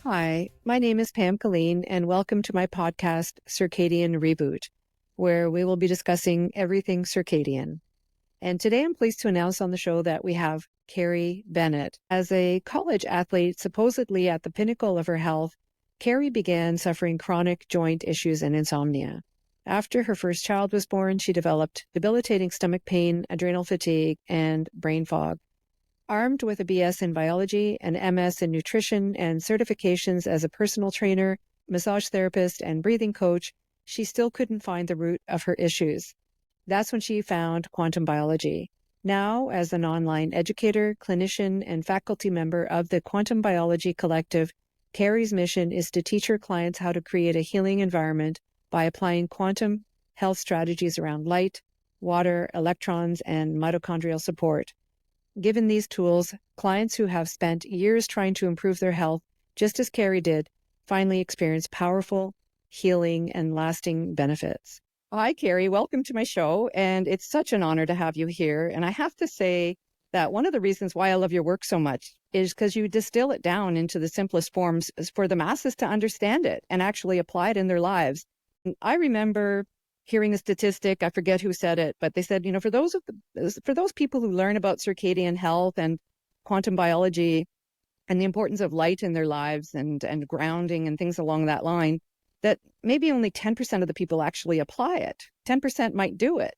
Hi, my name is Pam Killeen, and welcome to my podcast, Circadian Reboot, where we will be discussing everything circadian. And today I'm pleased to announce on the show that we have Carrie Bennett. As a college athlete, supposedly at the pinnacle of her health, Carrie began suffering chronic joint issues and insomnia. After her first child was born, she developed debilitating stomach pain, adrenal fatigue, and brain fog. Armed with a BS in biology, an MS in nutrition, and certifications as a personal trainer, massage therapist, and breathing coach, she still couldn't find the root of her issues. That's when she found quantum biology. Now, as an online educator, clinician, and faculty member of the Quantum Biology Collective, Carrie's mission is to teach her clients how to create a healing environment by applying quantum health strategies around light, water, electrons, and mitochondrial support. Given these tools, clients who have spent years trying to improve their health, just as Carrie did, finally experience powerful, healing, and lasting benefits. Hi, Carrie. Welcome to my show, and it's such an honor to have you here. And I have to say that one of the reasons why I love your work so much is because you distill it down into the simplest forms for the masses to understand it and actually apply it in their lives. And I remember hearing a statistic, I forget who said it, but they said, for those people who learn about circadian health and quantum biology and the importance of light in their lives and grounding and things along that line, that maybe only 10% of the people actually apply it. 10% might do it.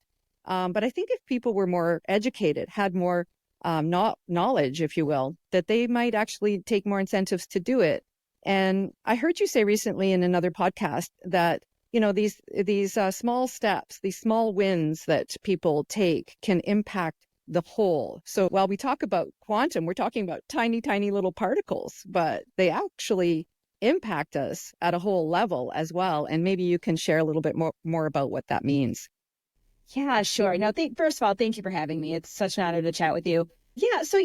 But I think if people were more educated, had more knowledge, if you will, that they might actually take more incentives to do it. And I heard you say recently in another podcast that these small steps, these small wins that people take can impact the whole. So while we talk about quantum, we're talking about tiny, tiny little particles, but they actually impact us at a whole level as well. And maybe you can share a little bit more about what that means. Yeah, sure. Now, first of all, thank you for having me. It's such an honor to chat with you. Yeah, so,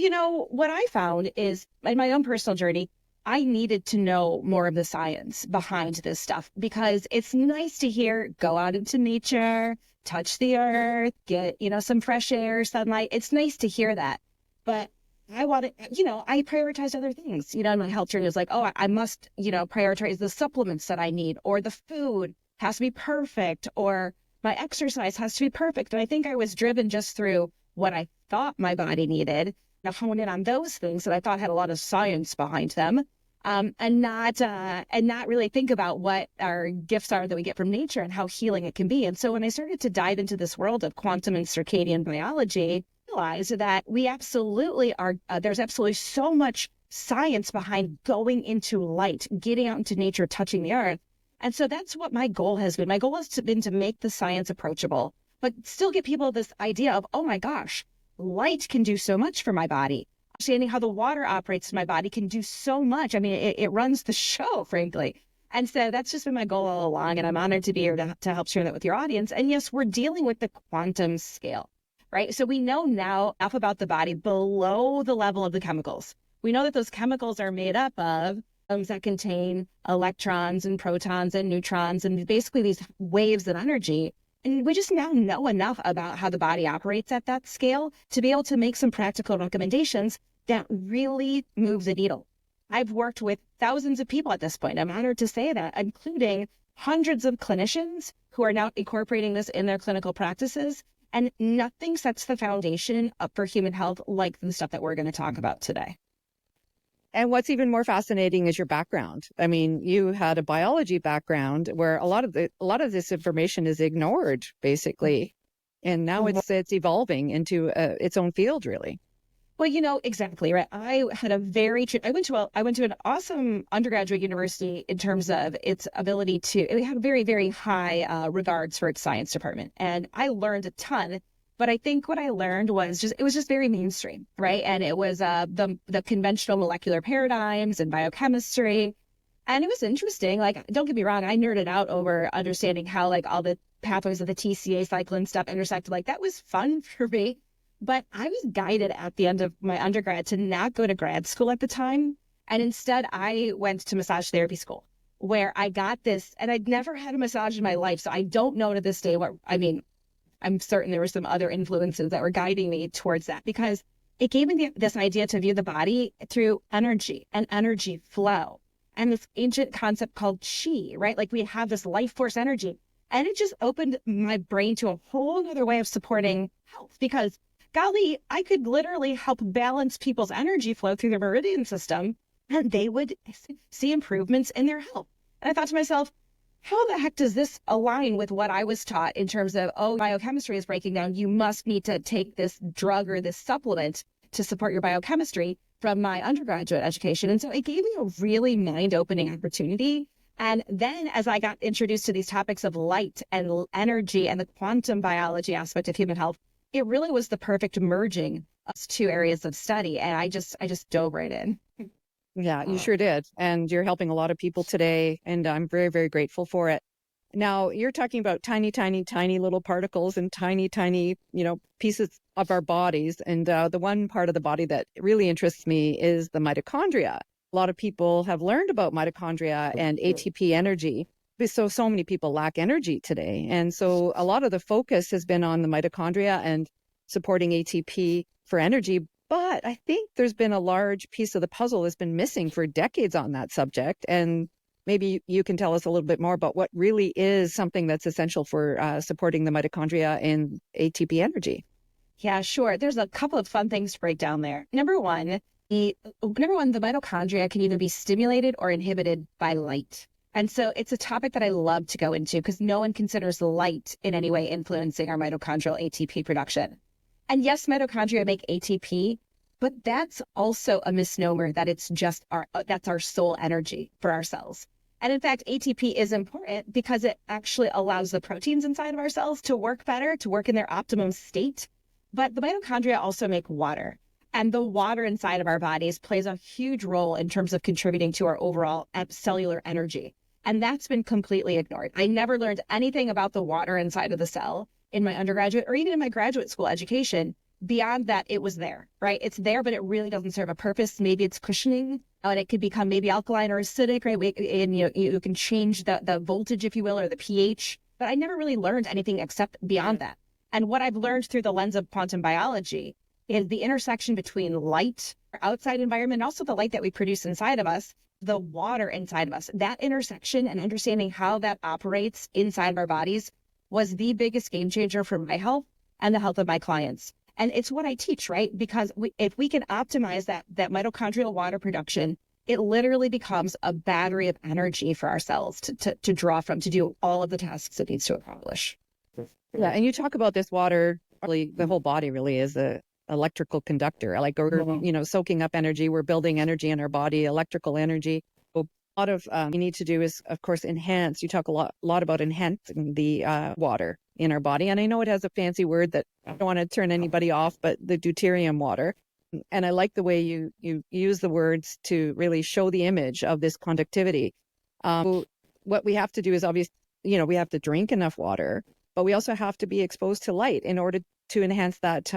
what I found is in my own personal journey, I needed to know more of the science behind this stuff because it's nice to hear, go out into nature, touch the earth, get, some fresh air, sunlight. It's nice to hear that. But I wanted, I prioritized other things, in my health journey. It's like, I must, prioritize the supplements that I need, or the food has to be perfect, or my exercise has to be perfect. And I think I was driven just through what I thought my body needed. Now hone in on those things that I thought had a lot of science behind them, and not really think about what our gifts are that we get from nature and how healing it can be. And so when I started to dive into this world of quantum and circadian biology, I realized that we absolutely are. There's absolutely so much science behind going into light, getting out into nature, touching the earth. And so that's what my goal has been. My goal has been to make the science approachable, but still give people this idea of, oh my gosh, light can do so much for my body. Understanding how the water operates in my body can do so much. I mean, it runs the show, frankly. And so that's just been my goal all along. And I'm honored to be here to help share that with your audience. And yes, we're dealing with the quantum scale, right? So we know now enough about the body below the level of the chemicals. We know that those chemicals are made up of atoms that contain electrons and protons and neutrons and basically these waves of energy. And we just now know enough about how the body operates at that scale to be able to make some practical recommendations that really move the needle. I've worked with thousands of people at this point. I'm honored to say that, including hundreds of clinicians who are now incorporating this in their clinical practices. And nothing sets the foundation up for human health like the stuff that we're going to talk about today. And what's even more fascinating is your background. I mean, you had a biology background where a lot of this information is ignored, basically, and now it's evolving into its own field, really. Well, exactly right. I went to an awesome undergraduate university in terms of its ability to. It had very, very high regards for its science department, and I learned a ton. But I think what I learned was it was just very mainstream, right? And it was the conventional molecular paradigms and biochemistry. And it was interesting. Like, don't get me wrong, I nerded out over understanding how like all the pathways of the TCA cycle and stuff intersected. Like, that was fun for me. But I was guided at the end of my undergrad to not go to grad school at the time. And instead, I went to massage therapy school, where I got this, and I'd never had a massage in my life. So I don't know to this day I'm certain there were some other influences that were guiding me towards that, because it gave me this idea to view the body through energy and energy flow. and this ancient concept called chi, right? Like we have this life force energy. And it just opened my brain to a whole other way of supporting health because, golly, I could literally help balance people's energy flow through their meridian system and they would see improvements in their health. And I thought to myself, how the heck does this align with what I was taught in terms of, oh, biochemistry is breaking down. You must need to take this drug or this supplement to support your biochemistry from my undergraduate education. And so it gave me a really mind-opening opportunity. And then as I got introduced to these topics of light and energy and the quantum biology aspect of human health, it really was the perfect merging of two areas of study. And I just dove right in. Yeah, you sure did. And you're helping a lot of people today. And I'm very, very grateful for it. Now, you're talking about tiny, tiny, tiny little particles and tiny, tiny, pieces of our bodies. And the one part of the body that really interests me is the mitochondria. A lot of people have learned about mitochondria and ATP energy. So many people lack energy today. And so a lot of the focus has been on the mitochondria and supporting ATP for energy. But I think there's been a large piece of the puzzle that's been missing for decades on that subject. And maybe you can tell us a little bit more about what really is something that's essential for supporting the mitochondria and ATP energy. Yeah, sure. There's a couple of fun things to break down there. Number one, the mitochondria can either be stimulated or inhibited by light. And so it's a topic that I love to go into because no one considers light in any way influencing our mitochondrial ATP production. And yes, mitochondria make ATP, but that's also a misnomer that it's just that's our sole energy for our cells. And in fact, ATP is important because it actually allows the proteins inside of our cells to work better, to work in their optimum state. But the mitochondria also make water. And the water inside of our bodies plays a huge role in terms of contributing to our overall cellular energy. And that's been completely ignored. I never learned anything about the water inside of the cell in my undergraduate or even in my graduate school education. Beyond that, it was there, right? It's there, but it really doesn't serve a purpose. Maybe it's cushioning and it could become maybe alkaline or acidic, right? And you can change the voltage, if you will, or the pH. But I never really learned anything except beyond that. And what I've learned through the lens of quantum biology is the intersection between light, our outside environment, and also the light that we produce inside of us, the water inside of us. That intersection and understanding how that operates inside of our bodies was the biggest game changer for my health and the health of my clients. And it's what I teach, right? Because if we can optimize that mitochondrial water production, it literally becomes a battery of energy for our cells to draw from, to do all of the tasks it needs to accomplish. Yeah, and you talk about this water, really, the whole body really is a electrical conductor. Like we're, soaking up energy, we're building energy in our body, electrical energy. So a lot of we need to do is, of course, enhance. You talk a lot about enhancing the water in our body. And I know it has a fancy word that I don't want to turn anybody off, but the deuterium water. And I like the way you use the words to really show the image of this conductivity. So what we have to do is obviously, we have to drink enough water, but we also have to be exposed to light in order to enhance that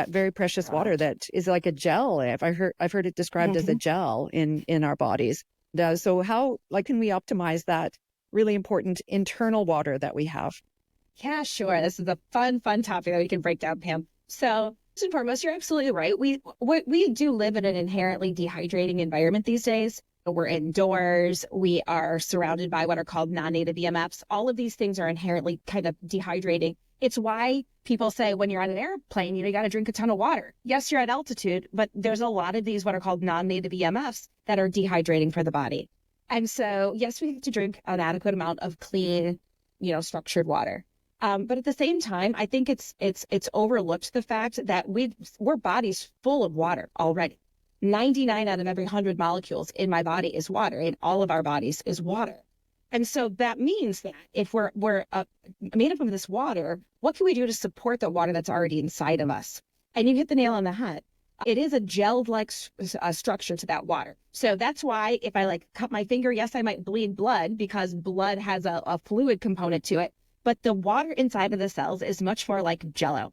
very precious water that is like a gel. I've heard it described as a gel in our bodies. So how can we optimize that really important internal water that we have? Yeah, sure. This is a fun topic that we can break down, Pam. So first and foremost, you're absolutely right. We do live in an inherently dehydrating environment these days. We're indoors. We are surrounded by what are called non-native EMFs. All of these things are inherently kind of dehydrating. It's why people say when you're on an airplane, you got to drink a ton of water. Yes, you're at altitude, but there's a lot of these what are called non-native EMFs that are dehydrating for the body. And so, yes, we have to drink an adequate amount of clean, structured water. But at the same time, I think it's overlooked the fact that we're bodies full of water already. 99 out of every 100 molecules in my body is water. In all of our bodies is water. And so that means that if we're made up of this water, what can we do to support the water that's already inside of us? And you hit the nail on the head. It is a gel-like structure to that water. So that's why if I cut my finger, yes, I might bleed blood because blood has a fluid component to it. But the water inside of the cells is much more like Jell-O.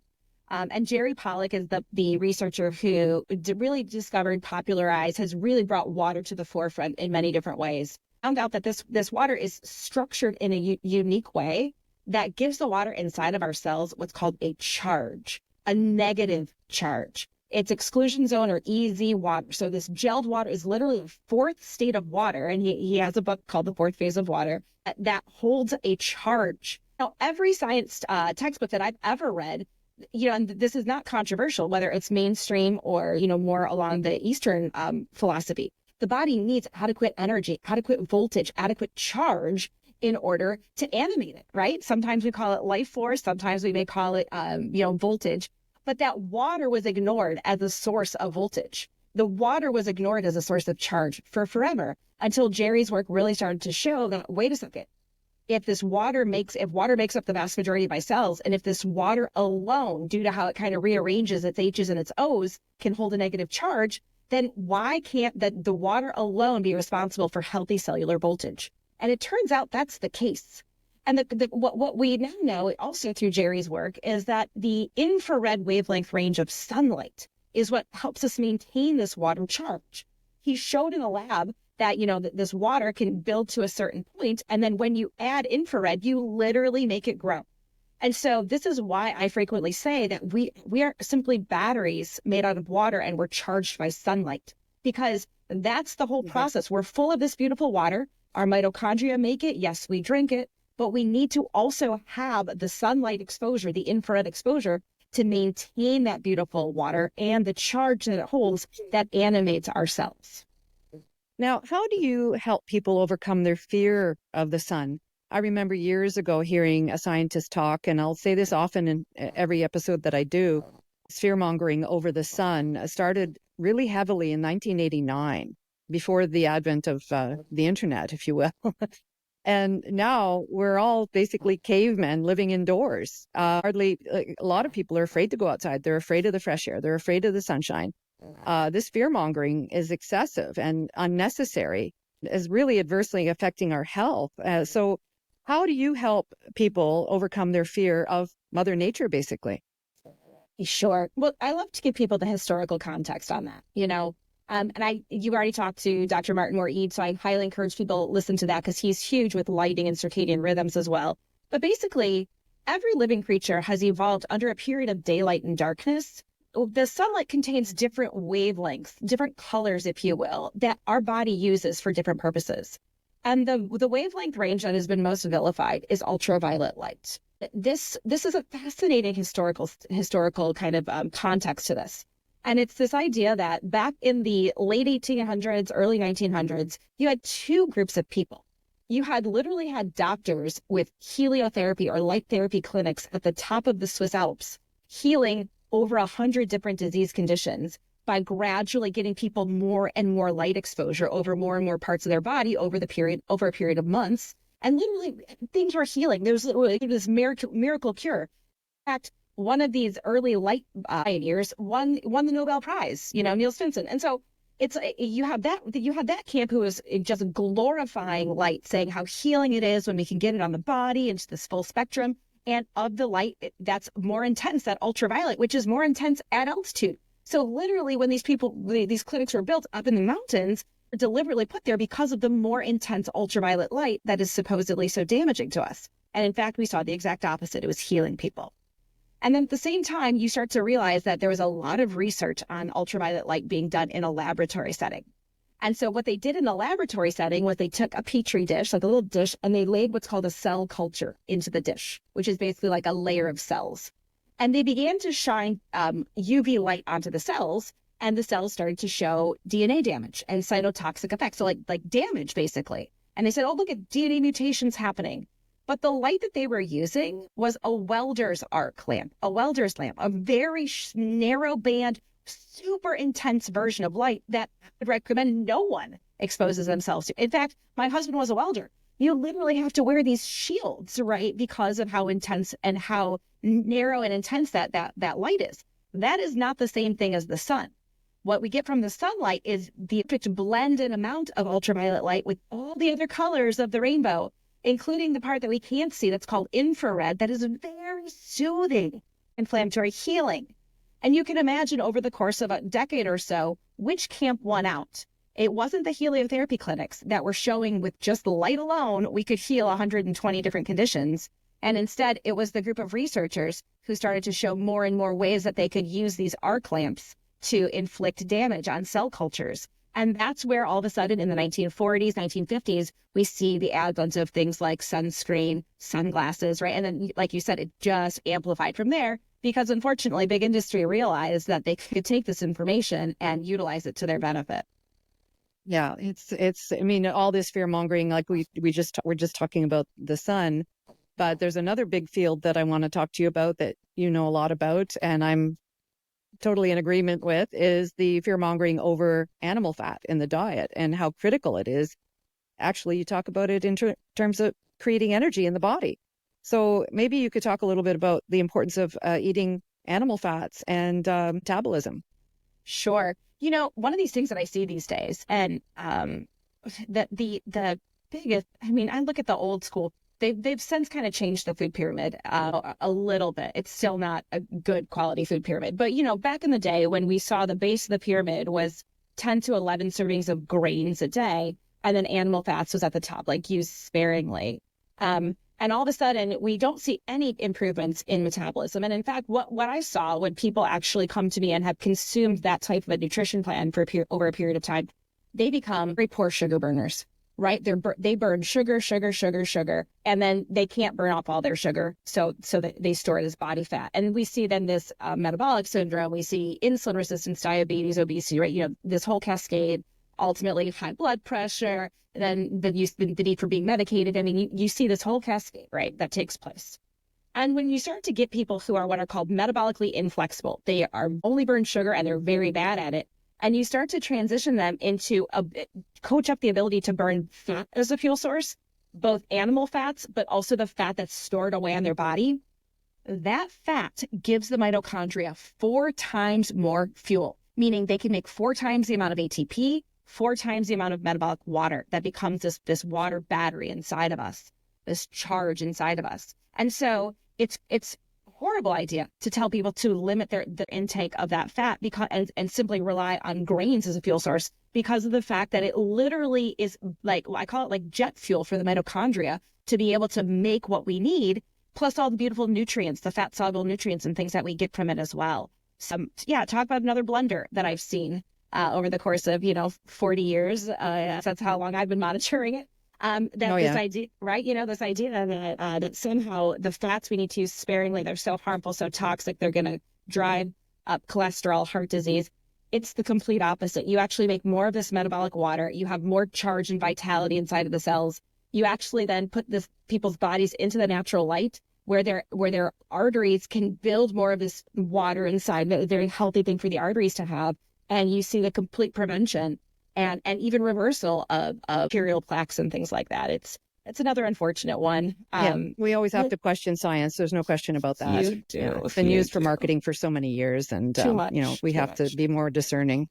And Jerry Pollack is the researcher who really discovered, popularized, has really brought water to the forefront in many different ways. Found out that this water is structured in a unique way that gives the water inside of our cells what's called a charge, a negative charge. It's exclusion zone or EZ water. So this gelled water is literally a fourth state of water. And he has a book called The Fourth Phase of Water that holds a charge. Now, every science textbook that I've ever read, and this is not controversial, whether it's mainstream or, more along the Eastern philosophy, the body needs adequate energy, adequate voltage, adequate charge in order to animate it, right? Sometimes we call it life force. Sometimes we may call it, voltage. But that water was ignored as a source of voltage. The water was ignored as a source of charge for forever until Jerry's work really started to show that, wait a second, if water makes up the vast majority of my cells, and if this water alone, due to how it kind of rearranges its H's and its O's, can hold a negative charge, then why can't the water alone be responsible for healthy cellular voltage? And it turns out that's the case. And what we now know also through Jerry's work is that the infrared wavelength range of sunlight is what helps us maintain this water charge. He showed in a lab that, this water can build to a certain point, and then when you add infrared, you literally make it grow. And so this is why I frequently say that we are simply batteries made out of water, and we're charged by sunlight, because that's the whole process. We're full of this beautiful water. Our mitochondria make it. Yes, we drink it, but we need to also have the sunlight exposure, the infrared exposure, to maintain that beautiful water and the charge that it holds that animates our cells. Now, how do you help people overcome their fear of the sun? I remember years ago hearing a scientist talk, and I'll say this often in every episode that I do, fear-mongering over the sun started really heavily in 1989, before the advent of the internet, if you will. And now we're all basically cavemen living indoors. A lot of people are afraid to go outside. They're afraid of the fresh air. They're afraid of the sunshine. This fear-mongering is excessive and unnecessary, is really adversely affecting our health. So how do you help people overcome their fear of Mother Nature, basically? Sure. Well, I love to give people the historical context on that, and you already talked to Dr. Martin Moore-Eid, so I highly encourage people to listen to that because he's huge with lighting and circadian rhythms as well. But basically, every living creature has evolved under a period of daylight and darkness. The sunlight contains different wavelengths, different colors, if you will, that our body uses for different purposes. And the wavelength range that has been most vilified is ultraviolet light. This is a fascinating historical kind of context to this. And it's this idea that back in the late 1800s, early 1900s, you had two groups of people. You literally had doctors with heliotherapy or light therapy clinics at the top of the Swiss Alps, healing over 100 different disease conditions by gradually getting people more and more light exposure over more and more parts of their body over a period of months. And literally things were healing. There was this miracle cure. In fact, one of these early light pioneers won the Nobel Prize, Niels Finson. And so you have that camp who is just glorifying light, saying how healing it is when we can get it on the body and this full spectrum. And of the light that's more intense, that ultraviolet, which is more intense at altitude. So literally when these clinics were built up in the mountains, were deliberately put there because of the more intense ultraviolet light that is supposedly so damaging to us. And in fact, we saw the exact opposite. It was healing people. And then at the same time, you start to realize that there was a lot of research on ultraviolet light being done in a laboratory setting. And so what they did in a laboratory setting was they took a petri dish, like a little dish, and they laid what's called a cell culture into the dish, which is basically like a layer of cells. And they began to shine UV light onto the cells, and the cells started to show DNA damage and cytotoxic effects. So like damage, basically. And they said, oh, look at DNA mutations happening. But the light that they were using was a welder's arc lamp, a very narrow band, super intense version of light that I would recommend no one exposes themselves to. In fact, my husband was a welder. You literally have to wear these shields, right? Because of how intense and how narrow and intense that light is. That is not the same thing as the sun. What we get from the sunlight is the perfect blended amount of ultraviolet light with all the other colors of the rainbow, including the part that we can't see that's called infrared, that is very soothing, inflammatory, healing. And you can imagine over the course of a decade or so, which camp won out. It wasn't the heliotherapy clinics that were showing with just the light alone, we could heal 120 different conditions. And instead, it was the group of researchers who started to show more and more ways that they could use these arc lamps to inflict damage on cell cultures. And that's where all of a sudden in the 1940s, 1950s, we see the advent of things like sunscreen, sunglasses, right? And then, like you said, it just amplified from there because unfortunately, big industry realized that they could take this information and utilize it to their benefit. Yeah, I mean, all this fear mongering, like we're just talking about the sun, but there's another big field that I want to talk to you about that you know a lot about, and I'm totally in agreement with, is the fear mongering over animal fat in the diet and how critical it is. Actually, you talk about it in terms of creating energy in the body. So maybe you could talk a little bit about the importance of eating animal fats and metabolism. Sure. You know, one of these things that I see these days, and that the biggest, I mean, I look at the old school. They've since kind of changed the food pyramid a little bit. It's still not a good quality food pyramid, but you know, back in the day when we saw the base of the pyramid was 10 to 11 servings of grains a day, and then animal fats was at the top, like used sparingly. And all of a sudden, we don't see any improvements in metabolism. And in fact, what I saw when people actually come to me and have consumed that type of a nutrition plan for over a period of time, they become very poor sugar burners, right? They burn sugar, and then they can't burn off all their sugar. So that they store it as body fat. And we see then this metabolic syndrome. We see insulin resistance, diabetes, obesity, right? You know, this whole cascade, ultimately high blood pressure, then the need for being medicated. I mean, you see this whole cascade, right, that takes place. And when you start to get people who are what are called metabolically inflexible, they are only burn sugar and they're very bad at it. And you start to transition them into coach up the ability to burn fat as a fuel source, both animal fats, but also the fat that's stored away on their body. That fat gives the mitochondria 4 times more fuel, meaning they can make 4 times the amount of ATP, 4 times the amount of metabolic water that becomes this water battery inside of us, this charge inside of us. And so it's a horrible idea to tell people to limit their intake of that fat because and simply rely on grains as a fuel source because of the fact that it literally is like, I call it like jet fuel for the mitochondria to be able to make what we need, plus all the beautiful nutrients, the fat soluble nutrients and things that we get from it as well. So yeah, talk about another blunder that I've seen over the course of, 40 years. That's how long I've been monitoring it. This idea, right? This idea that somehow the fats we need to use sparingly, they're so harmful, so toxic, they're going to drive up cholesterol, heart disease. It's the complete opposite. You actually make more of this metabolic water. You have more charge and vitality inside of the cells. You actually then put people's bodies into the natural light where their arteries can build more of this water inside, a very healthy thing for the arteries to have. And you see the complete prevention and even reversal of arterial plaques and things like that. It's another unfortunate one. We always have to question science. There's no question about that. You do. It's been used for marketing for so many years, and we have to be more discerning.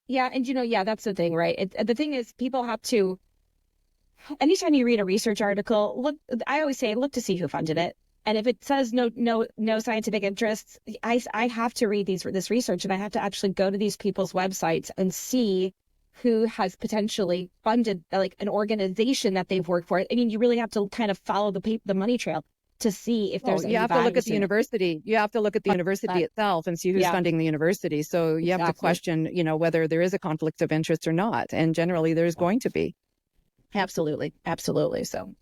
Yeah, and that's the thing, right? The thing is, people have to. Anytime you read a research article, I always say, look to see who funded it. And if it says no scientific interests, I have to read this research, and I have to actually go to these people's websites and see who has potentially funded like an organization that they've worked for. I mean, you really have to kind of follow the money trail to see if there's. You have to look at the university. You have to look at the university itself and see who's funding the university. So you have to question, whether there is a conflict of interest or not. And generally, there's going to be. Absolutely. So.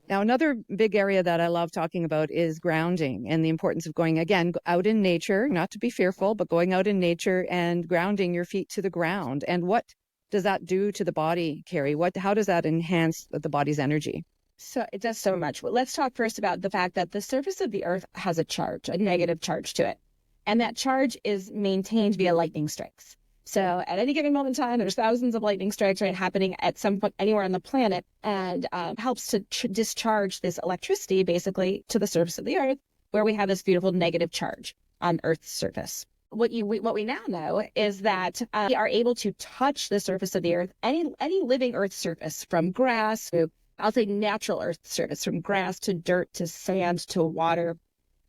Now, another big area that I love talking about is grounding and the importance of going, again, out in nature, not to be fearful, but going out in nature and grounding your feet to the ground. And what does that do to the body, Carrie? How does that enhance the body's energy? So it does so much. Well, let's talk first about the fact that the surface of the earth has a negative charge to it. And that charge is maintained via lightning strikes. So at any given moment in time, there's thousands of lightning strikes happening at some point anywhere on the planet, and helps to discharge this electricity basically to the surface of the earth, where we have this beautiful negative charge on Earth's surface. What we now know is that we are able to touch the surface of the earth, any living Earth surface, from grass to, I'll say, natural Earth surface, from grass to dirt to sand to water.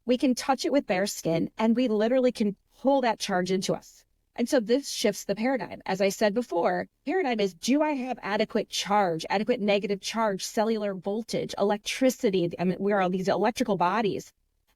We can touch it with bare skin, and we literally can pull that charge into us. And so this shifts the paradigm. As I said before, paradigm is, do I have adequate charge, adequate negative charge, cellular voltage, electricity? I mean, we are all these electrical bodies.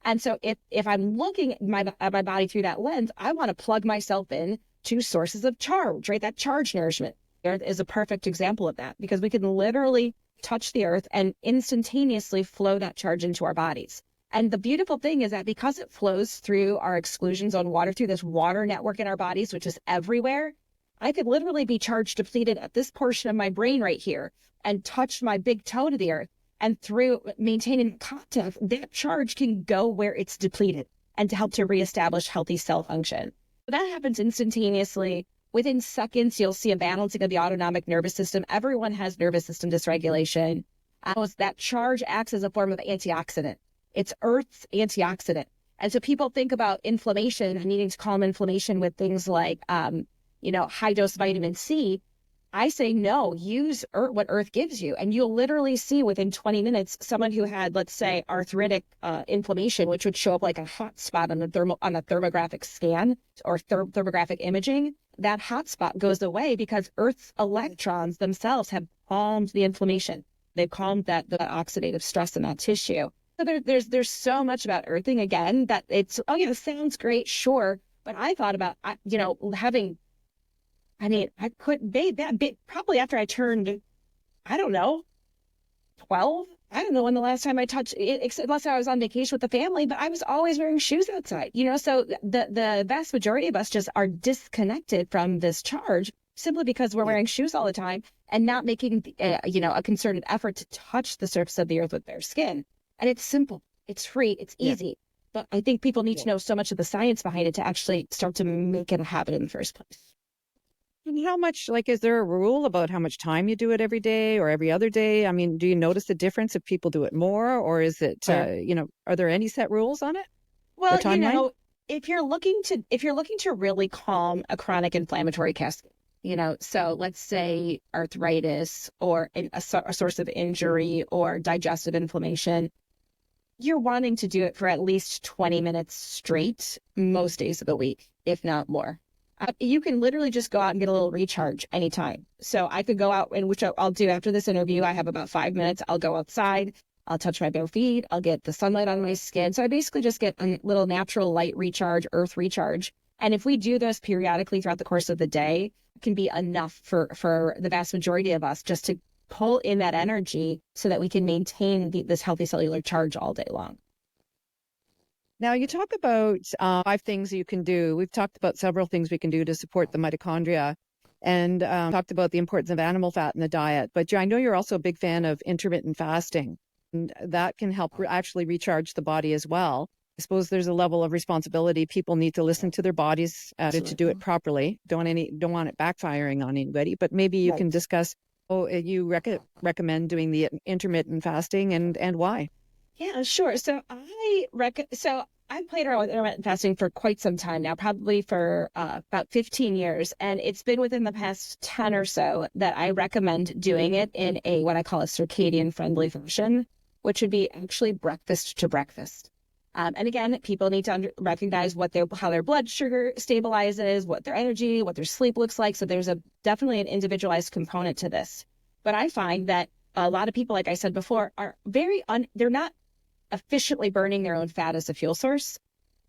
And so if I'm looking at my body through that lens, I want to plug myself in to sources of charge, right? That charge nourishment. Earth is a perfect example of that, because we can literally touch the earth and instantaneously flow that charge into our bodies. And the beautiful thing is that because it flows through our exclusion zone water, through this water network in our bodies, which is everywhere, I could literally be charge depleted at this portion of my brain right here and touch my big toe to the earth. And through maintaining contact, that charge can go where it's depleted and to help to reestablish healthy cell function. That happens instantaneously. Within seconds, you'll see a balancing of the autonomic nervous system. Everyone has nervous system dysregulation. That charge acts as a form of antioxidant. It's Earth's antioxidant. And so people think about inflammation and needing to calm inflammation with things like, high dose vitamin C. I say, no, use what Earth gives you. And you'll literally see within 20 minutes, someone who had, let's say, arthritic inflammation, which would show up like a hot spot on a thermographic scan or thermographic imaging. That hot spot goes away because Earth's electrons themselves have calmed the inflammation. They've calmed the oxidative stress in that tissue. So there's so much about earthing, again, that it's, oh yeah, sounds great, sure. But I thought about, I couldn't bathe probably after I turned, I don't know, 12. I don't know when the last time I touched it, unless I was on vacation with the family, but I was always wearing shoes outside, so the vast majority of us just are disconnected from this charge simply because we're wearing shoes all the time and not making, a concerted effort to touch the surface of the earth with bare skin. And it's simple, it's free, it's easy. But I think people need to know so much of the science behind it to actually start to make it a habit in the first place. And how much, is there a rule about how much time you do it every day or every other day? I mean, do you notice the difference if people do it more, or is it, are there any set rules on it? Well, if you're looking to really calm a chronic inflammatory cascade, so let's say arthritis or a source of injury or digestive inflammation, you're wanting to do it for at least 20 minutes straight, most days of the week, if not more. You can literally just go out and get a little recharge anytime. So I could go out, and which I'll do after this interview. I have about 5 minutes. I'll go outside. I'll touch my bare feet. I'll get the sunlight on my skin. So I basically just get a little natural light recharge, earth recharge. And if we do those periodically throughout the course of the day, it can be enough for the vast majority of us just to pull in that energy so that we can maintain this healthy cellular charge all day long. Now, you talk about 5 things you can do. We've talked about several things we can do to support the mitochondria, and talked about the importance of animal fat in the diet. But I know you're also a big fan of intermittent fasting, and that can help actually recharge the body as well. I suppose there's a level of responsibility. People need to listen to their bodies to do it properly. Don't want it backfiring on anybody. But maybe you can discuss. You recommend doing the intermittent fasting and why? Yeah, sure. So I've played around with intermittent fasting for quite some time now, probably for about 15 years. And it's been within the past 10 or so that I recommend doing it in what I call a circadian-friendly fashion, which would be actually breakfast to breakfast. And again, people need to recognize how their blood sugar stabilizes, what their energy, what their sleep looks like. So there's definitely an individualized component to this. But I find that a lot of people, like I said before, are they're not efficiently burning their own fat as a fuel source.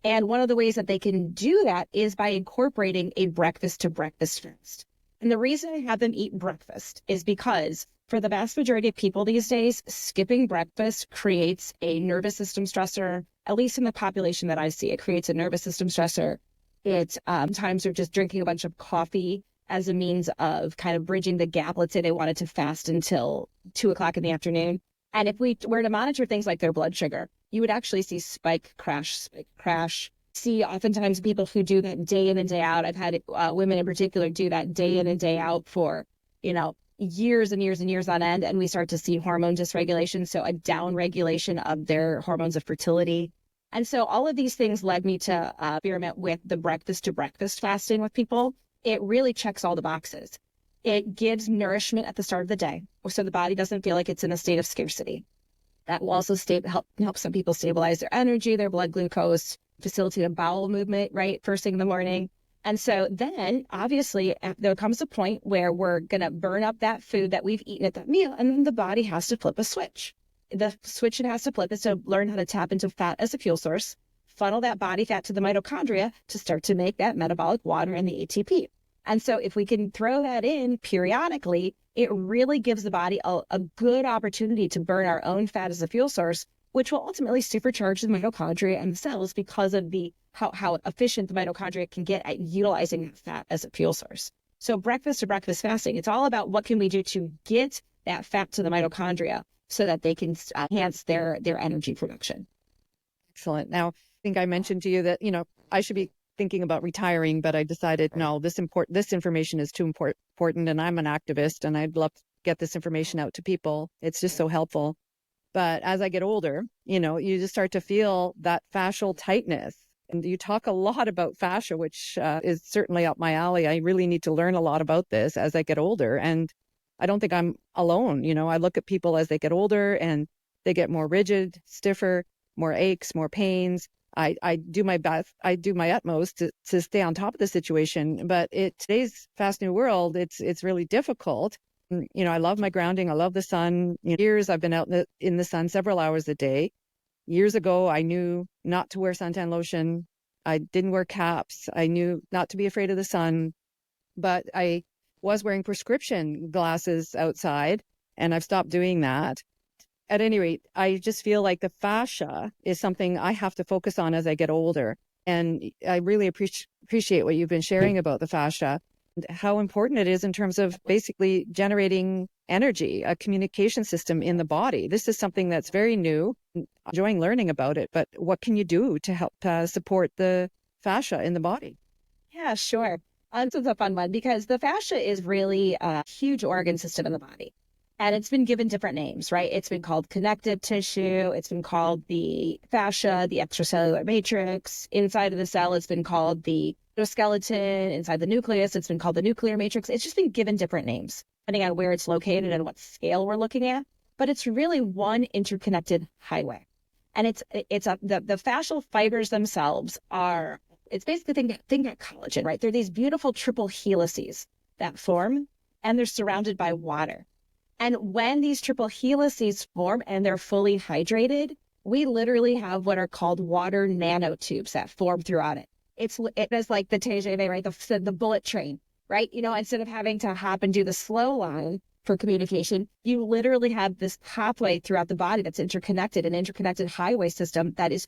And one of the ways that they can do that is by incorporating a breakfast to breakfast fast. And the reason I have them eat breakfast is because for the vast majority of people these days, skipping breakfast creates a nervous system stressor, at least in the population that I see. It creates a nervous system stressor. It's times they're just drinking a bunch of coffee as a means of kind of bridging the gap. Let's say they wanted to fast until 2:00 in the afternoon. And if we were to monitor things like their blood sugar, you would actually see spike, crash. See oftentimes people who do that day in and day out. I've had women in particular do that day in and day out for, years and years and years on end. And we start to see hormone dysregulation. So a down regulation of their hormones of fertility. And so all of these things led me to experiment with the breakfast to breakfast fasting with people. It really checks all the boxes. It gives nourishment at the start of the day, so the body doesn't feel like it's in a state of scarcity. That will also help some people stabilize their energy, their blood glucose, facilitate a bowel movement, right, first thing in the morning. And so then, obviously, there comes a point where we're going to burn up that food that we've eaten at that meal, and then the body has to flip a switch. the switch it has to flip is to learn how to tap into fat as a fuel source, funnel that body fat to the mitochondria to start to make that metabolic water and the ATP. And so if we can throw that in periodically, it really gives the body a good opportunity to burn our own fat as a fuel source, which will ultimately supercharge the mitochondria and the cells because of how efficient the mitochondria can get at utilizing fat as a fuel source. So breakfast to breakfast fasting, it's all about what can we do to get that fat to the mitochondria so that they can enhance their energy production. Excellent. Now, I think I mentioned to you that, I should be thinking about retiring, but I decided, no, this information is too important, and I'm an activist, and I'd love to get this information out to people. It's just so helpful. But as I get older, you just start to feel that fascial tightness. And you talk a lot about fascia, which is certainly up my alley. I really need to learn a lot about this as I get older. And I don't think I'm alone. I look at people as they get older and they get more rigid, stiffer, more aches, more pains. I do my best. I do my utmost to stay on top of the situation. But today's fast new world, it's really difficult. I love my grounding. I love the sun. Years I've been out in the sun several hours a day. Years ago, I knew not to wear suntan lotion. I didn't wear caps. I knew not to be afraid of the sun. But I was wearing prescription glasses outside, and I've stopped doing that. At any rate, I just feel like the fascia is something I have to focus on as I get older. And I really appreciate what you've been sharing about the fascia, and how important it is in terms of basically generating energy, a communication system in the body. This is something that's very new. I'm enjoying learning about it, but what can you do to help support the fascia in the body? Yeah, sure. This is a fun one because the fascia is really a huge organ system in the body. And it's been given different names, right? It's been called connective tissue. It's been called the fascia, the extracellular matrix. Inside of the cell, it's been called the skeleton. Inside the nucleus, it's been called the nuclear matrix. It's just been given different names, depending on where it's located and what scale we're looking at. But it's really one interconnected highway. And the fascial fibers themselves it's basically, think of collagen, right? They're these beautiful triple helices that form, and they're surrounded by water. And when these triple helices form and they're fully hydrated, we literally have what are called water nanotubes that form throughout it. It is like the TGV, right? The bullet train, right? Instead of having to hop and do the slow line for communication, you literally have this pathway throughout the body that's interconnected, an interconnected highway system that is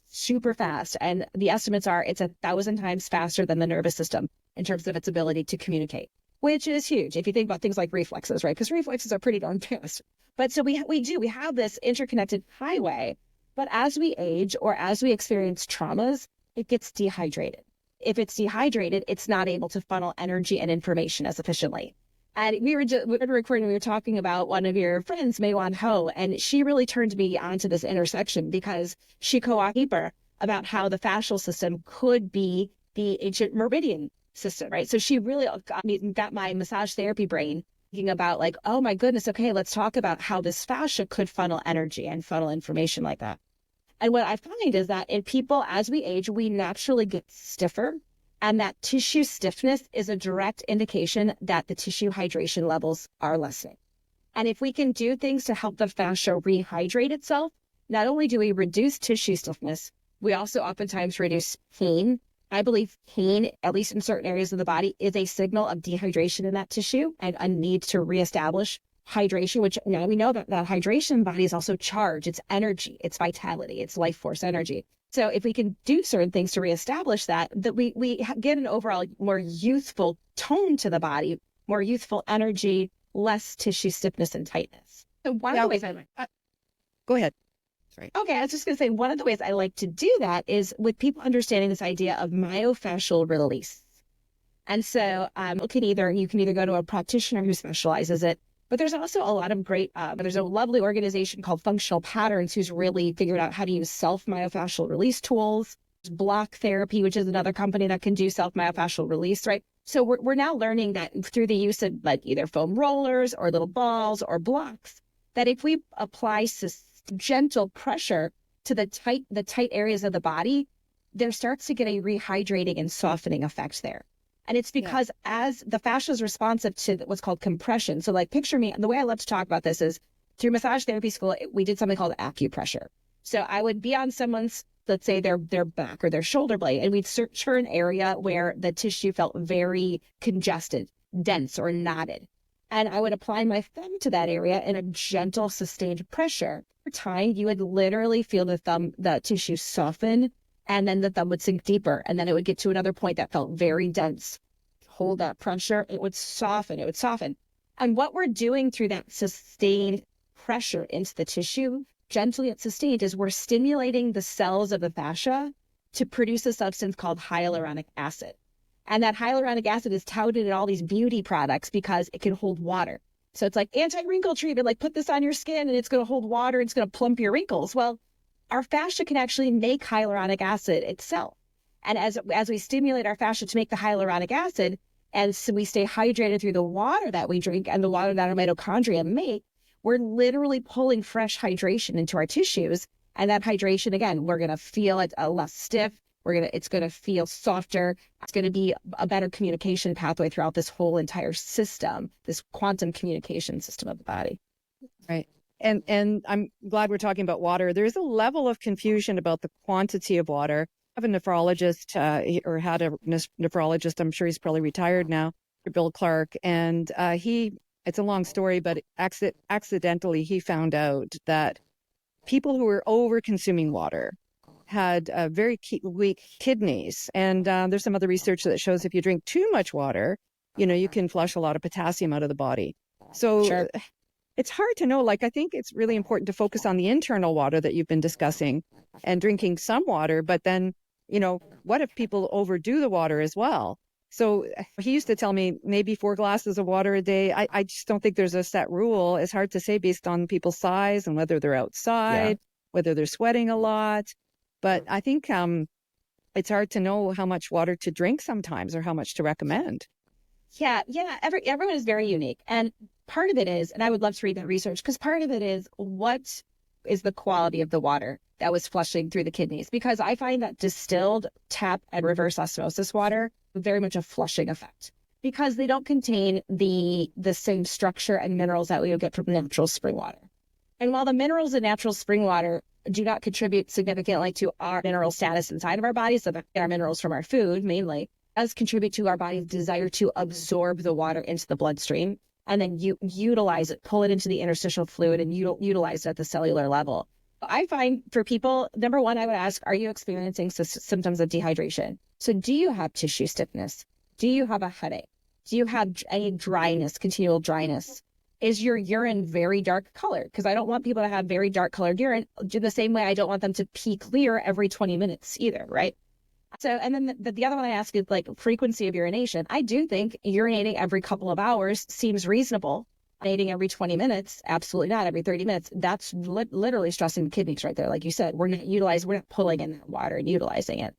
super fast. And the estimates are it's 1,000 times faster than the nervous system in terms of its ability to communicate, which is huge if you think about things like reflexes, right? Because reflexes are pretty darn fast. But so we have this interconnected highway, but as we age or as we experience traumas, it gets dehydrated. If it's dehydrated, it's not able to funnel energy and information as efficiently. And we were recording, we were talking about one of your friends, Maywan Ho, and she really turned me onto this intersection because she co-authored deeper about how the fascial system could be the ancient meridian system, right? So she really got my massage therapy brain thinking about like, oh my goodness, okay, let's talk about how this fascia could funnel energy and funnel information like that. And what I find is that in people, as we age, we naturally get stiffer, and that tissue stiffness is a direct indication that the tissue hydration levels are lessening. And if we can do things to help the fascia rehydrate itself, not only do we reduce tissue stiffness, we also oftentimes reduce pain. I believe pain, at least in certain areas of the body, is a signal of dehydration in that tissue and a need to reestablish hydration, which now we know that hydration in the body is also charge, it's energy, it's vitality, it's life force energy. So if we can do certain things to reestablish that we get an overall more youthful tone to the body, more youthful energy, less tissue stiffness and tightness. So one of the ways Go ahead. Sorry. Okay, I was just going to say one of the ways I like to do that is with people understanding this idea of myofascial release. And so you can either go to a practitioner who specializes it, but there's also a lot of great, there's a lovely organization called Functional Patterns who's really figured out how to use self-myofascial release tools. There's Block Therapy, which is another company that can do self-myofascial release, right? So we're now learning that through the use of like either foam rollers or little balls or blocks, that if we apply gentle pressure to the tight areas of the body, there starts to get a rehydrating and softening effect there. And it's because as the fascia is responsive to what's called compression. So like picture me, and the way I love to talk about this is through massage therapy school, we did something called acupressure. So I would be on someone's, let's say their back or their shoulder blade, and we'd search for an area where the tissue felt very congested, dense, or knotted. And I would apply my thumb to that area in a gentle, sustained pressure. Over time, you would literally feel the tissue soften, and then the thumb would sink deeper. And then it would get to another point that felt very dense. Hold that pressure, it would soften, And what we're doing through that sustained pressure into the tissue, gently yet sustained, is we're stimulating the cells of the fascia to produce a substance called hyaluronic acid. And that hyaluronic acid is touted in all these beauty products because it can hold water. So it's like anti-wrinkle treatment, like put this on your skin and it's going to hold water, it's going to plump your wrinkles. Well, our fascia can actually make hyaluronic acid itself. And as we stimulate our fascia to make the hyaluronic acid, and so we stay hydrated through the water that we drink and the water that our mitochondria make, we're literally pulling fresh hydration into our tissues. And that hydration, again, we're going to feel it less stiff. It's going to feel softer. It's going to be a better communication pathway throughout this whole entire system, this quantum communication system of the body. Right. And I'm glad we're talking about water. There's a level of confusion about the quantity of water. I have a nephrologist or had a nephrologist. I'm sure he's probably retired now, Bill Clark. And it's a long story, but accidentally he found out that people who were over consuming water had very weak kidneys. And there's some other research that shows if you drink too much water, you can flush a lot of potassium out of the body. So Sure. It's hard to know. Like, I think it's really important to focus on the internal water that you've been discussing and drinking some water. But then, what if people overdo the water as well? So he used to tell me maybe 4 glasses of water a day. I just don't think there's a set rule. It's hard to say based on people's size and whether they're outside, whether they're sweating a lot. But I think it's hard to know how much water to drink sometimes or how much to recommend. Yeah. Everyone is very unique. And part of it is, and I would love to read that research, because part of it is, what is the quality of the water that was flushing through the kidneys? Because I find that distilled, tap, and reverse osmosis water very much a flushing effect, because they don't contain the same structure and minerals that we would get from natural spring water. And while the minerals in natural spring water do not contribute significantly to our mineral status inside of our bodies, so that our minerals from our food mainly, does contribute to our body's desire to absorb the water into the bloodstream and then utilize it, pull it into the interstitial fluid and utilize it at the cellular level. I find for people, number one, I would ask, are you experiencing symptoms of dehydration? So do you have tissue stiffness? Do you have a headache? Do you have any dryness, continual dryness? Is your urine very dark colored? Because I don't want people to have very dark colored urine the same way I don't want them to pee clear every 20 minutes either, right? So, and then the other one I ask is like frequency of urination. I do think urinating every couple of hours seems reasonable. Urinating every 20 minutes, absolutely not. Every 30 minutes, that's literally stressing the kidneys right there. Like you said, we're not pulling in that water and utilizing it.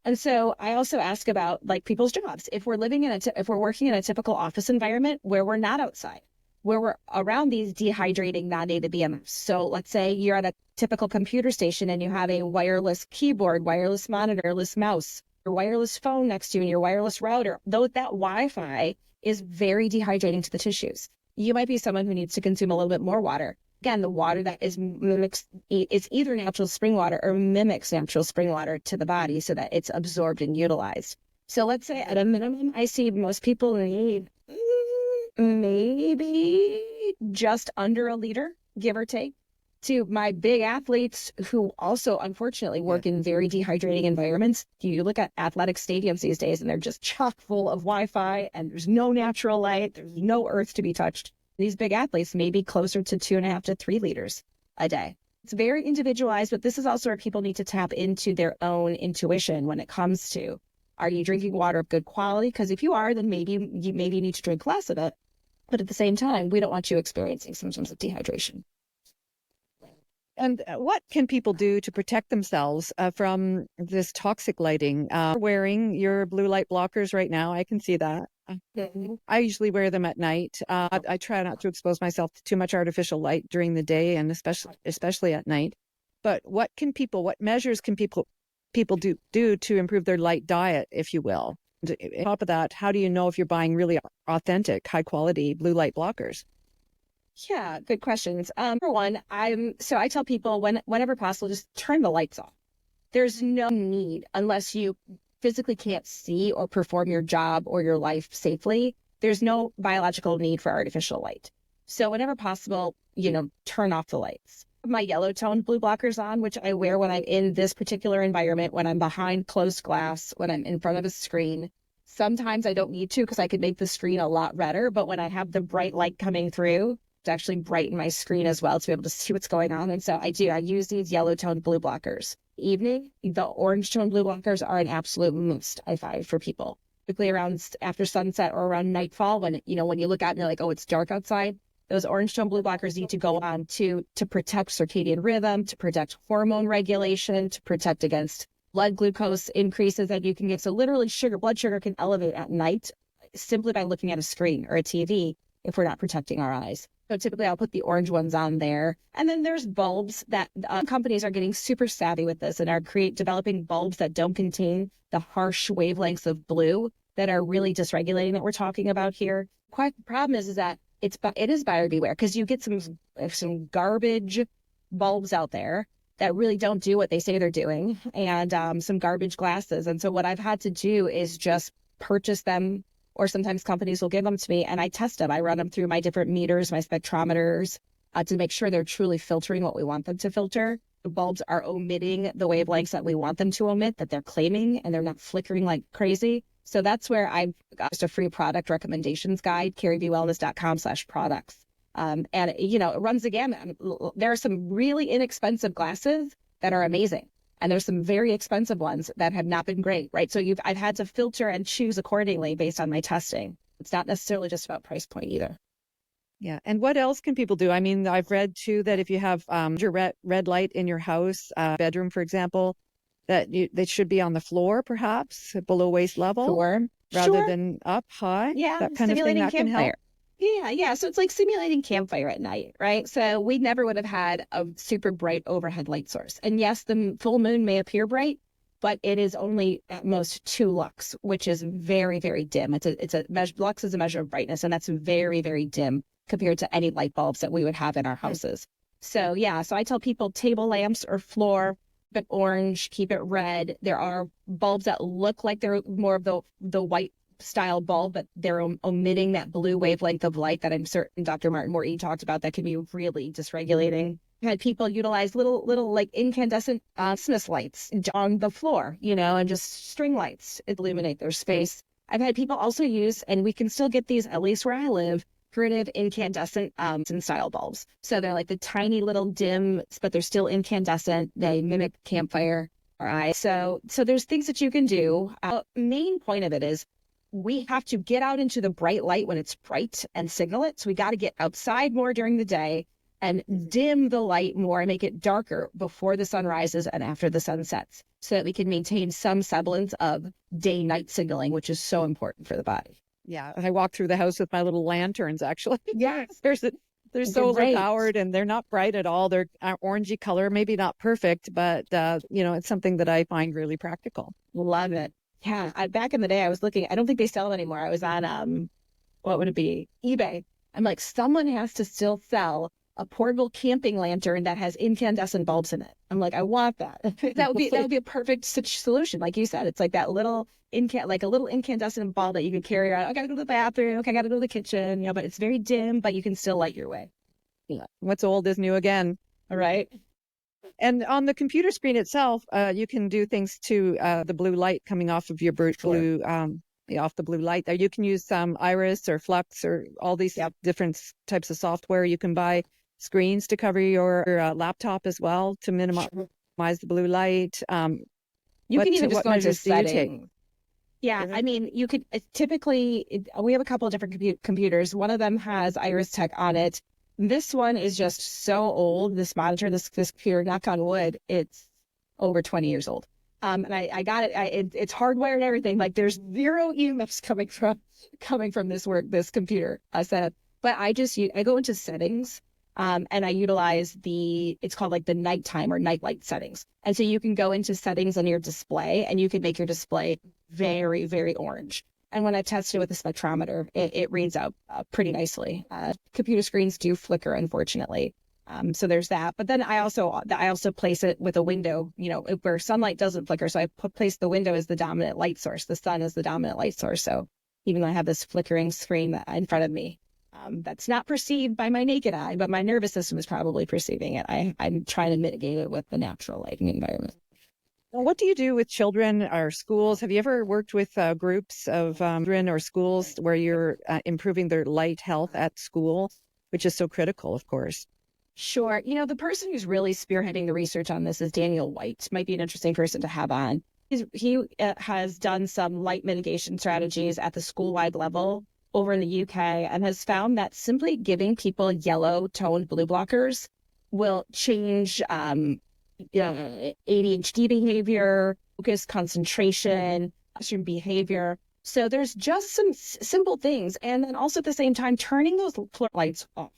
And so I also ask about like people's jobs. If we're working in a typical office environment where we're not outside, where we're around these dehydrating non-native BMFs. So let's say you're at a typical computer station and you have a wireless keyboard, wireless monitor, wireless mouse, your wireless phone next to you and your wireless router. Though that Wi-Fi is very dehydrating to the tissues. You might be someone who needs to consume a little bit more water. Again, the water that is either natural spring water or mimics natural spring water to the body so that it's absorbed and utilized. So let's say at a minimum, I see most people need maybe just under a liter, give or take. To my big athletes who also unfortunately work in very dehydrating environments. You look at athletic stadiums these days and they're just chock full of Wi-Fi and there's no natural light, there's no earth to be touched. These big athletes may be closer to 2.5 to 3 liters a day. It's very individualized, but this is also where people need to tap into their own intuition when it comes to, are you drinking water of good quality? Because if you are, then maybe you need to drink less of it. But at the same time, we don't want you experiencing symptoms of dehydration. And what can people do to protect themselves from this toxic lighting? You're wearing your blue light blockers right now. I can see that. I usually wear them at night. I try not to expose myself to too much artificial light during the day and especially at night. But what measures can people do to improve their light diet, if you will? On top of that, how do you know if you're buying really authentic, high quality blue light blockers? Yeah, good questions. Number one, I tell people whenever possible, just turn the lights off. There's no need unless you physically can't see or perform your job or your life safely. There's no biological need for artificial light. So whenever possible, turn off the lights. My yellow toned blue blockers on, which I wear when I'm in this particular environment, when I'm behind closed glass, when I'm in front of a screen. Sometimes I don't need to because I could make the screen a lot redder, but when I have the bright light coming through, to actually brighten my screen as well to be able to see what's going on. And so I use these yellow toned blue blockers. Evening, the orange toned blue blockers are an absolute must, I find, for people. Typically around after sunset or around nightfall when you look out and you're like, oh, it's dark outside. Those orange tone blue blockers need to go on to protect circadian rhythm, to protect hormone regulation, to protect against blood glucose increases that you can get. So literally blood sugar can elevate at night simply by looking at a screen or a TV if we're not protecting our eyes. So typically I'll put the orange ones on there. And then there's bulbs that companies are getting super savvy with this and are developing bulbs that don't contain the harsh wavelengths of blue that are really dysregulating that we're talking about here. Quite the problem is that it is buyer beware because you get some garbage bulbs out there that really don't do what they say they're doing, and some garbage glasses. And so what I've had to do is just purchase them, or sometimes companies will give them to me and I test them. I run them through my different meters, my spectrometers, to make sure they're truly filtering what we want them to filter. The bulbs are omitting the wavelengths that we want them to omit, that they're claiming, and they're not flickering like crazy. So that's where I've got just a free product recommendations guide, carriebwellness.com/products. And it runs the gamut. There are some really inexpensive glasses that are amazing. And there's some very expensive ones that have not been great, right? So I've had to filter and choose accordingly based on my testing. It's not necessarily just about price point either. Yeah. And what else can people do? I mean, I've read too that if you have your red light in your house, bedroom, for example, that they should be on the floor, perhaps below waist level, Sure. rather than up high. Yeah, that kind of thing that can help. Yeah. So it's like simulating campfire at night, right? So we never would have had a super bright overhead light source. And yes, the full moon may appear bright, but it is only at most 2 lux, which is very, very dim. Lux is a measure of brightness, and that's very, very dim compared to any light bulbs that we would have in our houses. So so I tell people table lamps or floor, but orange, keep it red. There are bulbs that look like they're more of the white style bulb, but they're omitting that blue wavelength of light that I'm certain Dr. Martin Morton talked about that can be really dysregulating. I had people utilize little like incandescent Christmas lights on the floor, and just string lights illuminate their space. I've had people also use, and we can still get these, at least where I live, primitive incandescent style bulbs. So they're like the tiny little dim, but they're still incandescent. They mimic campfire or eye. So there's things that you can do. Main point of it is we have to get out into the bright light when it's bright and signal it. So we got to get outside more during the day and dim the light more and make it darker before the sun rises and after the sun sets, so that we can maintain some semblance of day-night signaling, which is so important for the body. Yeah, I walk through the house with my little lanterns, actually. Yes. They're solar powered and they're not bright at all. They're orangey color, maybe not perfect, but it's something that I find really practical. Love it. Yeah, back in the day, I was looking. I don't think they sell them anymore. I was on what would it be? eBay. I'm like, someone has to still sell a portable camping lantern that has incandescent bulbs in it. I'm like, I want that. That would be a perfect solution. Like you said, it's like that little like a little incandescent bulb that you can carry around. I gotta go to the bathroom. I gotta go to the kitchen. But it's very dim, but you can still light your way. Yeah. What's old is new again. All right. And on the computer screen itself, you can do things to the blue light coming off of your blue off the blue light there. You can use some Iris or Flux or all these different types of software. You can buy screens to cover your laptop as well to minimize the blue light. You can even just go into settings. Yeah, I mean, you could typically, we have a couple of different computers. One of them has Iris Tech on it. This one is just so old. This monitor, this computer, knock on wood, it's over 20 years old. And I got it. It's hardwired and everything. Like there's zero EMFs coming from this computer setup. But I go into settings. And I utilize it's called like the nighttime or nightlight settings. And so you can go into settings on your display and you can make your display very, very orange. And when I tested it with a spectrometer, it reads out pretty nicely. Computer screens do flicker, unfortunately. So there's that. But then I also place it with a window, where sunlight doesn't flicker. So I place the window as the dominant light source. The sun is the dominant light source. So even though I have this flickering screen in front of me, that's not perceived by my naked eye, but my nervous system is probably perceiving it. I'm trying to mitigate it with the natural lighting environment. Well, what do you do with children or schools? Have you ever worked with groups of children or schools where you're improving their light health at school, which is so critical, of course? Sure. The person who's really spearheading the research on this is Daniel White. Might be an interesting person to have on. He has done some light mitigation strategies at the school-wide level over in the UK and has found that simply giving people yellow toned blue blockers will change ADHD behavior, focus, concentration, classroom behavior. So there's just some simple things. And then also at the same time, turning those lights off.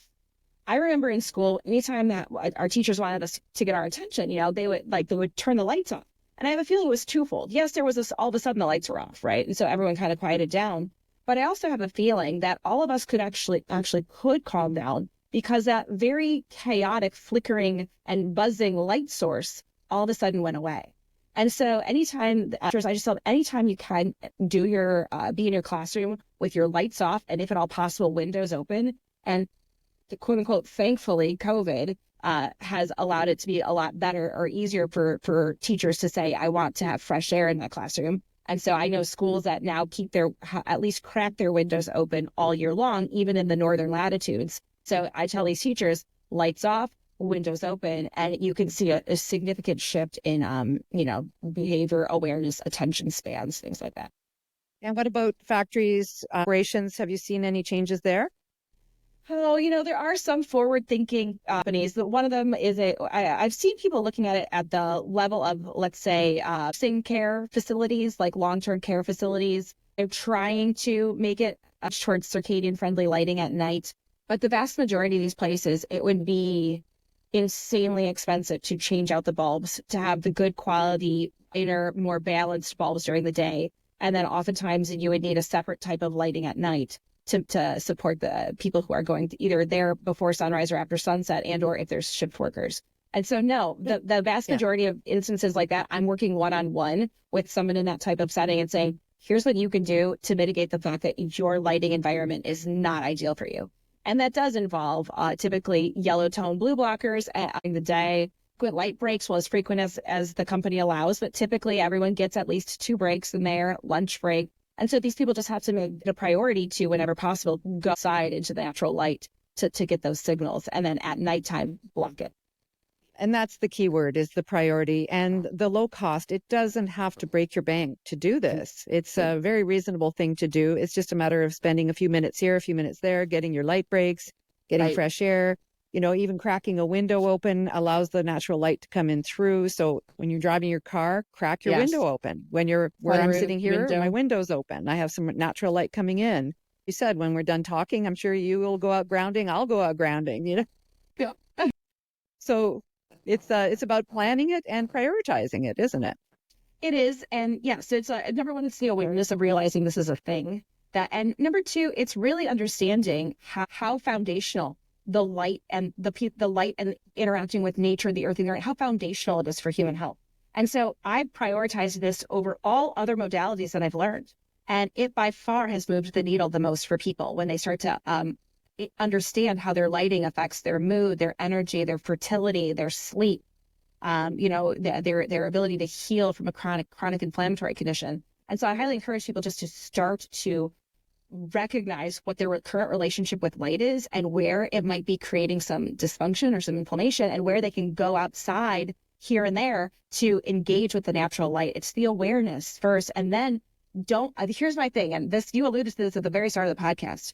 I remember in school, anytime that our teachers wanted us to get our attention, they would turn the lights on. And I have a feeling it was twofold. Yes, there was all of a sudden the lights were off, right? And so everyone kind of quieted down. But I also have a feeling that all of us could actually could calm down, because that very chaotic flickering and buzzing light source all of a sudden went away. And so anytime I just felt anytime you can do your be in your classroom with your lights off and if at all possible windows open, and the quote unquote thankfully COVID has allowed it to be a lot better or easier for teachers to say, I want to have fresh air in my classroom. And so I know schools that now keep at least crack their windows open all year long, even in the northern latitudes. So I tell these teachers, lights off, windows open, and you can see a significant shift in, behavior, awareness, attention spans, things like that. And what about factories, operations? Have you seen any changes there? Oh, there are some forward-thinking companies. One of them is I've seen people looking at it at the level of, let's say, nursing care facilities, like long-term care facilities. They're trying to make it towards circadian-friendly lighting at night. But the vast majority of these places, it would be insanely expensive to change out the bulbs, to have the good quality, inner, more balanced bulbs during the day. And then oftentimes you would need a separate type of lighting at night to support the people who are going to either there before sunrise or after sunset, and or if there's shift workers. And so no, the vast majority of instances like that, I'm working one-on-one with someone in that type of setting and saying, here's what you can do to mitigate the fact that your lighting environment is not ideal for you. And that does involve typically yellow tone blue blockers in the day, frequent light breaks, well, as frequent as the company allows, but typically everyone gets at least 2 breaks in their lunch break. And so these people just have to make it a priority to, whenever possible, go outside into the natural light to get those signals, and then at nighttime, block it. And that's the key word, is the priority and the low cost. It doesn't have to break your bank to do this. It's a very reasonable thing to do. It's just a matter of spending a few minutes here, a few minutes there, getting your light breaks, getting fresh air. Even cracking a window open allows the natural light to come in through. So when you're driving your car, crack your window open. Where I'm sitting here, my window's open. I have some natural light coming in. You said when we're done talking, I'm sure you will go out grounding. I'll go out grounding, Yeah. So it's about planning it and prioritizing it, isn't it? It is. And yes, it's number one, it's the awareness of realizing this is a thing. And number two, it's really understanding how foundational the light and the light and interacting with nature, the earth, and how foundational it is for human health. And so I prioritize this over all other modalities that I've learned. And it by far has moved the needle the most for people when they start to understand how their lighting affects their mood, their energy, their fertility, their sleep, their ability to heal from a chronic inflammatory condition. And so I highly encourage people just to start to recognize what their current relationship with light is and where it might be creating some dysfunction or some inflammation, and where they can go outside here and there to engage with the natural light. It's the awareness first, and then here's my thing, and you alluded to this at the very start of the podcast: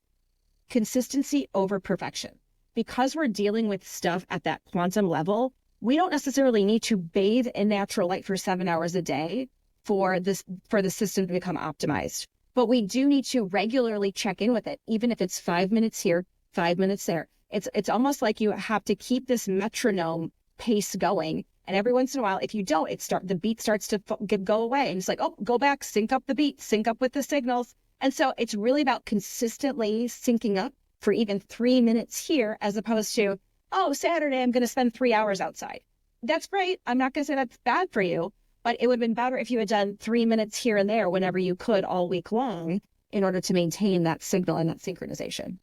consistency over perfection. Because we're dealing with stuff at that quantum level, we don't necessarily need to bathe in natural light for 7 hours a day for the system to become optimized. But we do need to regularly check in with it, even if it's 5 minutes here, 5 minutes there. It's almost like you have to keep this metronome pace going. And every once in a while, if you don't, the beat starts to go away. And it's like, oh, go back, sync up the beat, sync up with the signals. And so it's really about consistently syncing up for even 3 minutes here, as opposed to, oh, Saturday, I'm going to spend 3 hours outside. That's great. I'm not going to say that's bad for you, but it would have been better if you had done 3 minutes here and there whenever you could all week long in order to maintain that signal and that synchronization.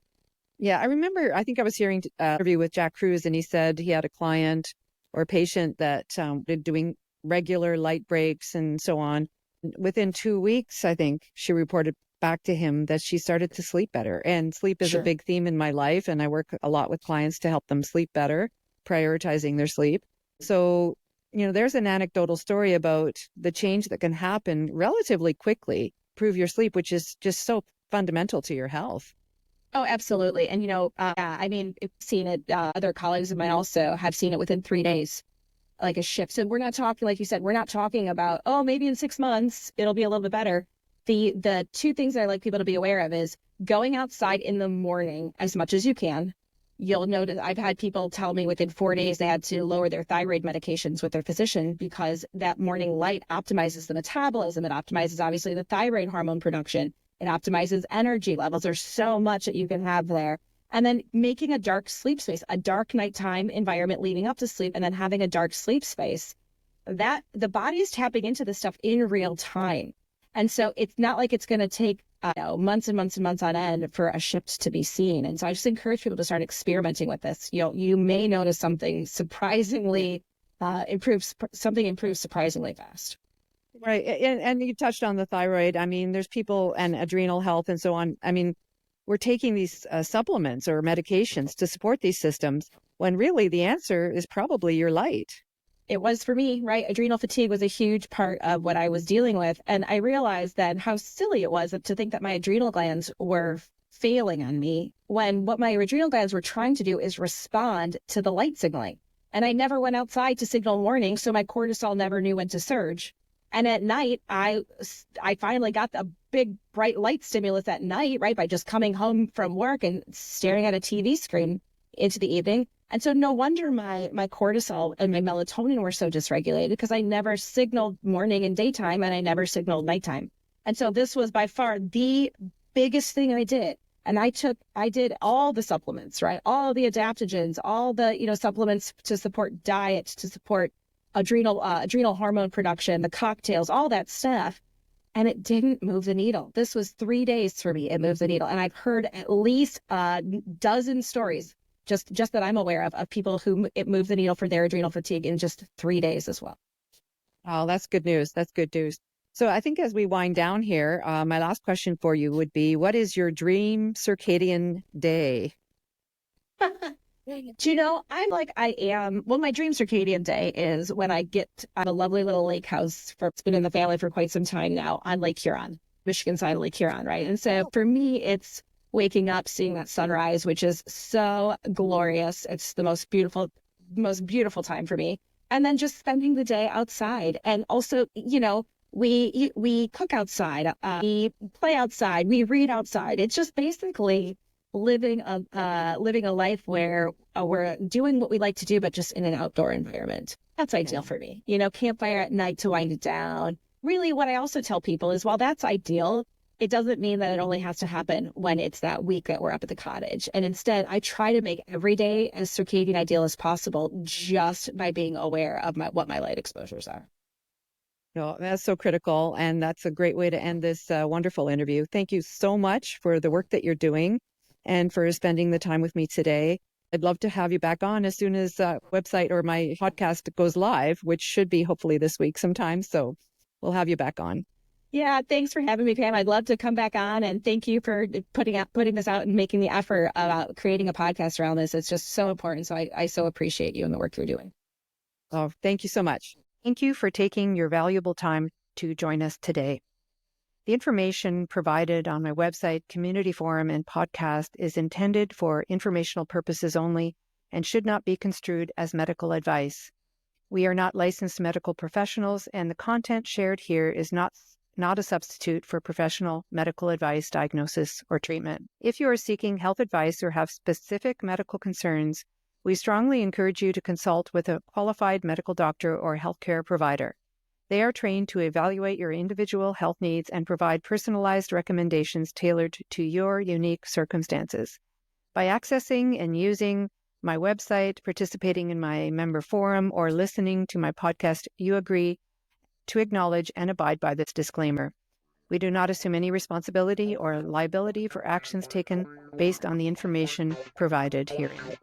Yeah, I remember, I think I was hearing an interview with Jack Cruz, and he said he had a client or a patient that did doing regular light breaks and so on. Within 2 weeks, I think she reported back to him that she started to sleep better. And sleep is a big theme in my life, and I work a lot with clients to help them sleep better, prioritizing their sleep. So, there's an anecdotal story about the change that can happen relatively quickly, improve your sleep, which is just so fundamental to your health. Oh, absolutely. And, I mean, I've seen it. Other colleagues of mine also have seen it within 3 days, like a shift. So we're not talking, like you said, we're not talking about, oh, maybe in 6 months, it'll be a little bit better. The two things that I like people to be aware of is going outside in the morning as much as you can. You'll notice I've had people tell me within 4 days they had to lower their thyroid medications with their physician because that morning light optimizes the metabolism. It optimizes, obviously, the thyroid hormone production. It optimizes energy levels. There's so much that you can have there. And then making a dark sleep space, a dark nighttime environment leading up to sleep, and then having a dark sleep space, that the body is tapping into this stuff in real time. And so it's not like it's going to take months and months and months on end for a shift to be seen. And so I just encourage people to start experimenting with this. You may notice something surprisingly improves surprisingly fast. Right. And you touched on the thyroid. I mean, there's people and adrenal health and so on. I mean, we're taking these supplements or medications to support these systems when really the answer is probably your light. It was for me, right? Adrenal fatigue was a huge part of what I was dealing with. And I realized then how silly it was to think that my adrenal glands were failing on me when what my adrenal glands were trying to do is respond to the light signaling. And I never went outside to signal warning, so my cortisol never knew when to surge. And at night, I finally got the big bright light stimulus at night, right? By just coming home from work and staring at a TV screen into the evening. And so no wonder my cortisol and my melatonin were so dysregulated because I never signaled morning and daytime and I never signaled nighttime. And so this was by far the biggest thing I did. And I did all the supplements, right? All the adaptogens, all the, supplements to support diet, to support adrenal hormone production, the cocktails, all that stuff. And it didn't move the needle. This was 3 days for me. It moved the needle. And I've heard at least a dozen stories just that I'm aware of people who it moved the needle for their adrenal fatigue in just 3 days as well. Oh, that's good news. That's good news. So I think as we wind down here, my last question for you would be, what is your dream circadian day? Do you know, I'm like I am. Well, my dream circadian day is when I get a lovely little lake house. It's been in the family for quite some time now on Lake Huron, Michigan side of Lake Huron, right? And so for me, it's waking up, seeing that sunrise, which is so glorious. It's the most beautiful time for me. And then just spending the day outside. And also, we cook outside, we play outside, we read outside. It's just basically living a life where we're doing what we like to do, but just in an outdoor environment. That's ideal for me. Campfire at night to wind it down. Really, what I also tell people is while that's ideal, it doesn't mean that it only has to happen when it's that week that we're up at the cottage. And instead, I try to make every day as circadian ideal as possible just by being aware of what my light exposures are. No, that's so critical. And that's a great way to end this wonderful interview. Thank you so much for the work that you're doing and for spending the time with me today. I'd love to have you back on as soon as website or my podcast goes live, which should be hopefully this week sometime. So we'll have you back on. Yeah, thanks for having me, Pam. I'd love to come back on, and thank you for putting this out and making the effort about creating a podcast around this. It's just so important. So I so appreciate you and the work you're doing. Oh, thank you so much. Thank you for taking your valuable time to join us today. The information provided on my website, community forum, and podcast is intended for informational purposes only and should not be construed as medical advice. We are not licensed medical professionals, and the content shared here is not a substitute for professional medical advice, diagnosis, or treatment. If you are seeking health advice or have specific medical concerns, we strongly encourage you to consult with a qualified medical doctor or healthcare provider. They are trained to evaluate your individual health needs and provide personalized recommendations tailored to your unique circumstances. By accessing and using my website, participating in my member forum, or listening to my podcast, you agree to acknowledge and abide by this disclaimer. We do not assume any responsibility or liability for actions taken based on the information provided herein.